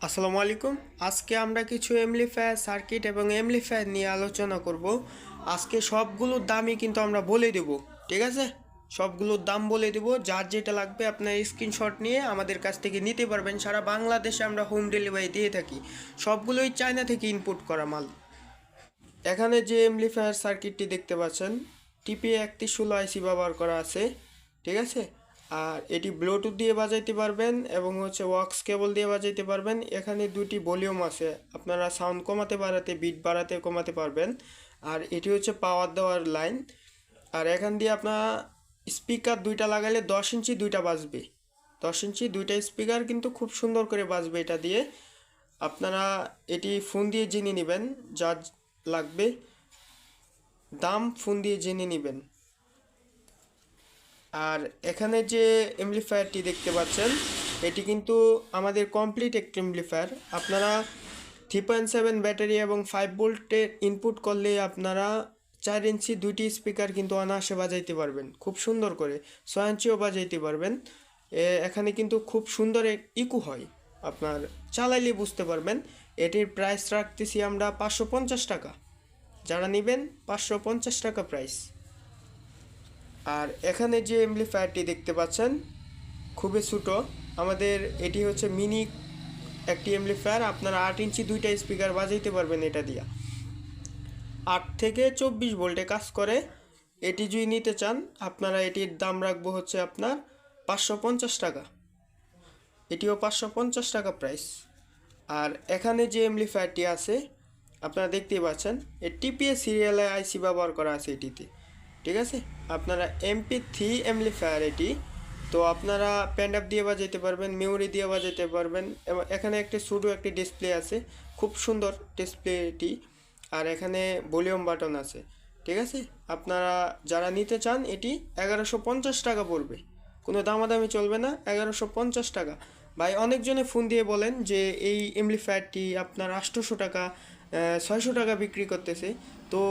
আসসালামু আলাইকুম। আজকে আমরা কিছু এমপ্লিফায়ার সার্কিট এবং এমপ্লিফায়ার নিয়ে আলোচনা করব। আজকে সবগুলোর দামই কিন্তু আমরা বলে দেব, ঠিক আছে? সবগুলোর দাম বলে দেব, যার যেটা লাগবে আপনার স্ক্রিনশট নিয়ে আমাদের কাছ থেকে নিতে পারবেন। সারা বাংলাদেশে আমরা হোম ডেলিভারি দিয়ে থাকি। সবগুলোই চায়না থেকে ইনপুট করা মাল। এখানে যে এমপ্লিফায়ার সার্কিটটি দেখতে পাচ্ছেন, টিপিএ 3116 আইসি ব্যবহার করা আছে, ঠিক আছে? আর এটি ব্লুটুথ দিয়ে বাজাইতে পারবেন এবং ওয়াক্স কেবল দিয়ে বাজাইতে পারবেন। এখানে দুটি ভলিউম আছে, আপনারা সাউন্ড কমাতে বাড়াতে, বিট বাড়াতে কমাতে পারবেন। আর এটি পাওয়ার দেওয়ার লাইন। আর এখান দিয়ে আপনারা স্পিকার দুইটা লাগাইলে 10 ইঞ্চি দুইটা বাজবে। 10 ইঞ্চি দুইটা স্পিকার কিন্তু খুব সুন্দর করে বাজবে এটা দিয়ে। আপনারা এটি ফোন দিয়ে জেনে নেবেন, যা লাগবে দাম ফোন দিয়ে জেনে নেবেন। আর এখানে যে এমপ্লিফায়ারটি দেখতে পাচ্ছেন, এটি কিন্তু আমাদের কমপ্লিট একটি এমপ্লিফায়ার। আপনারা 3.7 ব্যাটারি এবং 5 ভোল্টের ইনপুট করলে আপনারা 4 ইঞ্চি দুইটি স্পিকার কিন্তু অনায়াসে বাজাইতে পারবেন, খুব সুন্দর করে 6 ইঞ্চিও বাজাইতে পারবেন। এখানে কিন্তু খুব সুন্দর ইকো হয়, আপনার চালাইলে বুঝতে পারবেন। এটির প্রাইস রাখতেছি আমরা 550 টাকা। যারা নেবেন 550 টাকা প্রাইস। আর এখানে যে এমপ্লিফায়ারটি দেখতে পাচ্ছেন খুবই ছোটো, আমাদের এটি মিনি একটি এমপ্লিফায়ার। আপনারা 8 ইঞ্চি দুইটা স্পিকার বাজাইতে পারবেন এটা দিয়া। 8 থেকে 24 ভোল্টে কাজ করে। এটি যদি নিতে চান আপনারা এটির দাম রাখবো আপনার 550 টাকা। এটিও 550 টাকা প্রাইস। আর এখানে যে এমপ্লিফায়ারটি আছে আপনারা দেখতেই পাচ্ছেন, এর টিপিএ সিরিয়ালে আইসি ব্যবহার করা আছে এটিতে, ঠিক আছে? আপনারা MP3 এমপ্লিফায়ার এটি, তো আপনারা প্যান্ডাপ দিয়ে বাজাইতে পারবেন, মেমোরি দিয়ে বাজাইতে পারবেন। এবং এখানে একটি ছোটো একটি ডিসপ্লে আছে, খুব সুন্দর ডিসপ্লে এটি। আর এখানে ভলিউম বাটন আছে, ঠিক আছে? আপনারা যারা নিতে চান এটি 1150 টাকা পড়বে, কোনো দামাদামি চলবে না, 1150 টাকা। ভাই অনেকজনে ফোন দিয়ে বলেন যে এই এমপ্লিফায়ারটি আপনার 800 টাকা 600 টাকা বিক্রি করতেছে। তো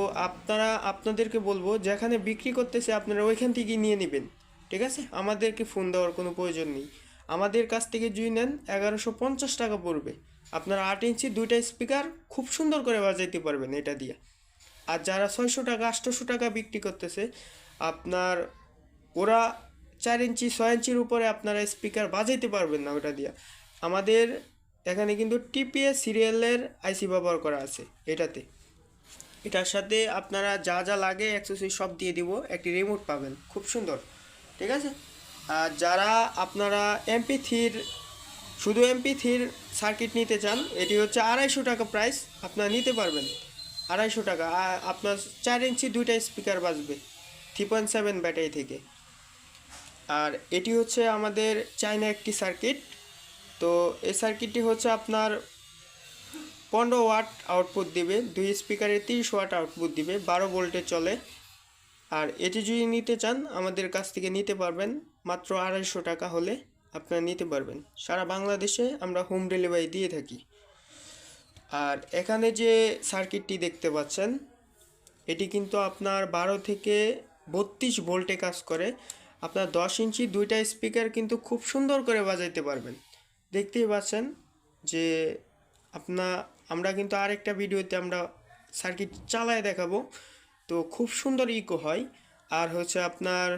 আপনাদেরকে বলবো, যেখানে বিক্রি করতেছে আপনারা ওইখান থেকেই নিয়ে নেবেন, ঠিক আছে? আমাদেরকে ফোন দেওয়ার কোনো প্রয়োজন নেই। আমাদের কাছ থেকে যদি নেন 1150 টাকা পড়বে। আপনারা 8 ইঞ্চি দুইটা স্পিকার খুব সুন্দর করে বাজাইতে পারবেন এটা দিয়ে। আর যারা 600 টাকা 800 টাকা বিক্রি করতেছে, আপনার ওরা 4 ইঞ্চি 6 ইঞ্চির উপরে আপনারা স্পিকার বাজাইতে পারবেন না ওটা দিয়ে। আমাদের এখানে কিন্তু টিপিএস সিরিয়ালের আইসি ব্যবহার করা আছে এটাতে। এটার সাথে আপনারা যা যা লাগে অ্যাক্সেসরি সব দিয়ে দিব, একটি রিমোট পাবেন, খুব সুন্দর, ঠিক আছে? আর যারা আপনারা শুধু MP3 সার্কিট নিতে চান, এটি 250 টাকা প্রাইস, আপনারা নিতে পারবেন 250 টাকা। আপনার 4 ইঞ্চি দুইটা স্পিকার বাজবে 3.7 ব্যাটারি থেকে। আর এটি আমাদের চায়না একটি সার্কিট। তো এই সার্কিটটি আপনার 15 ওয়াট আউটপুট দিবে, দুই স্পিকারে 30 ওয়াট আউটপুট দিবে, 12 ভোল্টে চলে। আর এটি যদি নিতে চান আমাদের কাছ থেকে নিতে পারবেন, মাত্র 250 টাকা হলে আপনারা নিতে পারবেন। সারা বাংলাদেশে আমরা হোম ডেলিভারি দিয়ে থাকি। আর এখানে যে সার্কিটটি দেখতে পাচ্ছেন, এটি কিন্তু আপনার 12 থেকে 32 ভোল্টে কাজ করে। আপনার 10 ইঞ্চি দুইটা স্পিকার কিন্তু খুব সুন্দর করে বাজাইতে পারবেন। দেখতেই পাচ্ছেন যে আমরা কিন্তু আরেকটা ভিডিওতে আমরা সার্কিট চালায় দেখাবো, তো খুব সুন্দর ইকো হয়। আর আপনার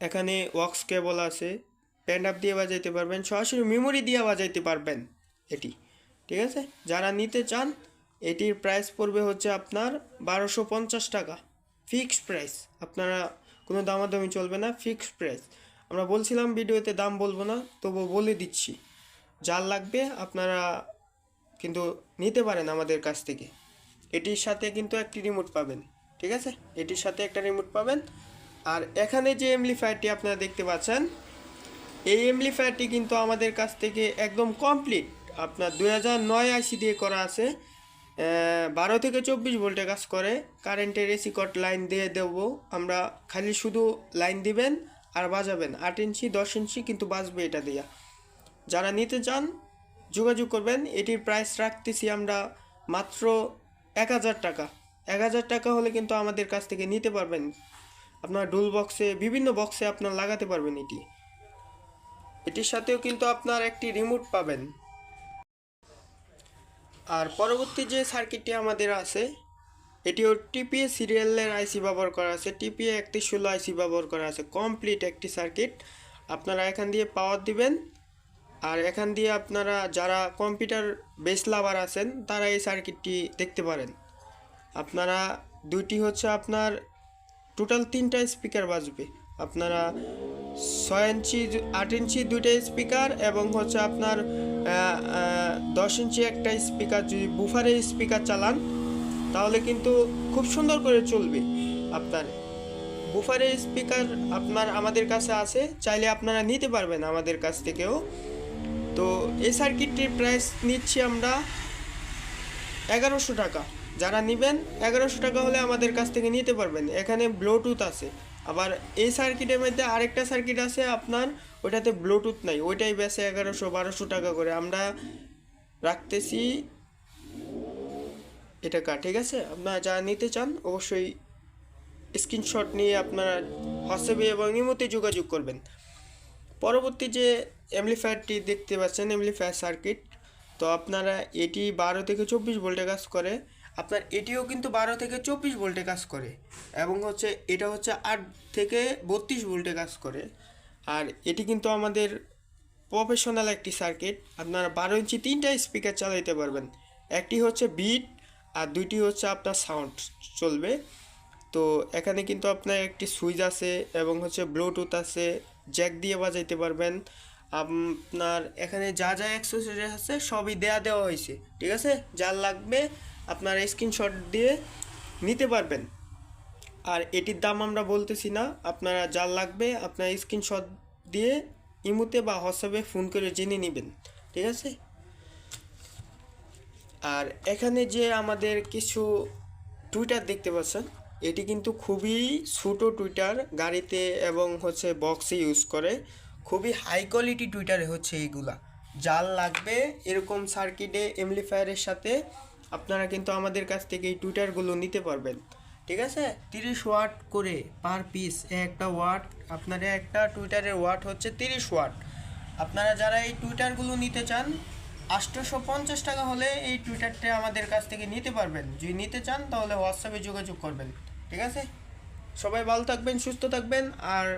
এখানে ওয়াক্স কেবল আছে, প্যান্ডাপ দিয়ে বাজাইতে পারবেন, সরাসরি মেমোরি দিয়ে বাজাইতে পারবেন এটি, ঠিক আছে? যারা নিতে চান এটির প্রাইস পড়বে আপনার 1250 টাকা, ফিক্সড প্রাইস। আপনারা কোনো দামাদামি চলবে না, ফিক্সড প্রাইস। আমরা বলছিলাম ভিডিওতে দাম বলবো না, তবু বলে দিচ্ছি। যার লাগবে আপনারা কিন্তু নিতে পারেন আমাদের কাছ থেকে। এটির সাথে কিন্তু একটি রিমোট পাবেন, ঠিক আছে? এটির সাথে একটা রিমোট পাবেন। আর এখানে যে এমপ্লিফায়ারটি আপনারা দেখতে পাচ্ছেন, এই এমপ্লিফায়ারটি কিন্তু আমাদের কাছ থেকে একদম কমপ্লিট আপনার 2009 আইসি দিয়ে করা আছে। 12 থেকে 24 ভোল্টে কাজ করে। কারেন্টের এসি কট লাইন দিয়ে দেবো আমরা, খালি শুধু লাইন দিবেন আর বাজাবেন। 8 ইঞ্চি 10 ইঞ্চি কিন্তু বাজবে এটা দিয়া। যারা নিতে চান যোগাযোগ করবেন। এটির প্রাইস রাখতেছি আমরা মাত্র 1000 টাকা। 1000 টাকা হলে কিন্তু আমাদের কাছ থেকে নিতে পারবেন। আপনার ডুল বক্সে, বিভিন্ন বক্সে আপনার লাগাতে পারবেন এটির সাথেও কিন্তু আপনার একটি রিমোট পাবেন। আর পরবর্তী যে সার্কিটটি আমাদের আছে এটিও টিপিএ সিরিয়ালের আইসি ব্যবহার করা আছে, টিপিএ 3116 আইসি ব্যবহার করা আছে। কমপ্লিট একটি সার্কিট। আপনারা এখান দিয়ে পাওয়ার দিবেন, আর এখান দিয়ে আপনারা যারা কম্পিউটার বেস লাভার আছেন তারা এই সার্কিটটি দেখতে পারেন। আপনারা দুইটি হচ্ছে আপনার টোটাল 3টা স্পিকার বাজবে। আপনারা 6 ইঞ্চি 8 ইঞ্চি দুইটা স্পিকার এবং হচ্ছে আপনার 10 ইঞ্চি একটা স্পিকার যদি বুফারে স্পিকার চালান তাহলে কিন্তু খুব সুন্দর করে চলবে। আপনার বুফারে স্পিকার আপনার আমাদের কাছে আছে, চাইলে আপনারা নিতে পারবেন আমাদের কাছ থেকেও। তো এই সার্কিটটির প্রাইস নিচ্ছি আমরা 1100 টাকা। যারা নেবেন 1100 টাকা হলে আমাদের কাছ থেকে নিতে পারবেন। এখানে ব্লুটুথ আছে, আবার এই সার্কিটের মধ্যে আরেকটা সার্কিট আছে আপনার, ওইটাতে ব্লুটুথ নাই, ওইটাই বেশি 1100-1200 টাকা করে আমরা রাখতেছি এ টাকা। ঠিক আছে, আপনারা যারা নিতে চান অবশ্যই স্ক্রিনশট নিয়ে আপনারা হোয়াটসঅ্যাপে এবং ইমোতে যোগাযোগ করবেন। পরবর্তী যে অ্যাম্পলিফায়ারটি দেখতে পাচ্ছেন অ্যাম্পলিফায়ার সার্কিট, তো আপনারা এটি 12 থেকে 24 ভোল্টে কাজ করে। আপনার এটিও কিন্তু 12 থেকে 24 ভোল্টে কাজ করে, এবং হচ্ছে এটা হচ্ছে 8 থেকে 32 ভোল্টে কাজ করে। আর এটি কিন্তু আমাদের প্রফেশনাল একটি সার্কিট। আপনারা 12 ইঞ্চি 3টা স্পিকার চালাইতে পারবেন, একটি হচ্ছে বিট আর দুইটি হচ্ছে আপনার সাউন্ড চলবে। তো এখানে কিন্তু আপনার একটি সুইচ আছে এবং হচ্ছে ব্লুটুথ আছে, জ্যাক দিয়ে বাজাইতে পারবেন। আপনার এখানে যা যা অ্যাক্সেসরিজ আছে সবই দেওয়া হয়েছে। ঠিক আছে, যার লাগবে আপনারা স্ক্রিনশট দিয়ে নিতে পারবেন। আর এটির দাম আমরা বলতেছি না, আপনারা যার লাগবে আপনার স্ক্রিনশট দিয়ে ইমোতে বা হোয়াটসঅ্যাপে ফোন করে জেনে নেবেন। ঠিক আছে। আর এখানে যে আমাদের কিছু টুইটার দেখতে পাচ্ছেন, এটি কিন্তু খুবই ছোটো টুইটার, গাড়িতে এবং হচ্ছে বক্সে ইউজ করে। খুবই হাই কোয়ালিটি টুইটারে হচ্ছে এইগুলা। যার লাগবে এরকম সার্কিটে অ্যাম্পলিফায়ারের সাথে আপনারা কিন্তু আমাদের কাছ থেকে এই টুইটারগুলো নিতে পারবেন। ঠিক আছে, 30 ওয়াট করে পার পিস। একটা ওয়াট আপনার একটা টুইটারের ওয়াট হচ্ছে 30 ওয়াট। আপনারা যারা এই টুইটারগুলো নিতে চান 850 টাকা হলে এই টুইটারটা আমাদের কাছ থেকে নিতে পারবেন। যদি নিতে চান তাহলে হোয়াটসঅ্যাপে যোগাযোগ করবেন। ঠিক আছে, সবাই ভালো থাকবেন, সুস্থ থাকবেন। আর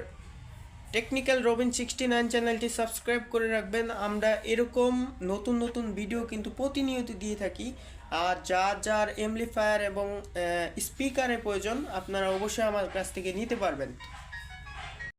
টেকনিক্যাল রবিন 69 চ্যানেলটি সাবস্ক্রাইব করে রাখবেন। আমরা এরকম নতুন নতুন ভিডিও কিন্তু প্রতিনিয়ত দিয়ে থাকি। আর যার অ্যাম্পলিফায়ার এবং স্পিকারের প্রয়োজন আপনারা অবশ্যই আমার কাছ থেকে নিতে পারবেন।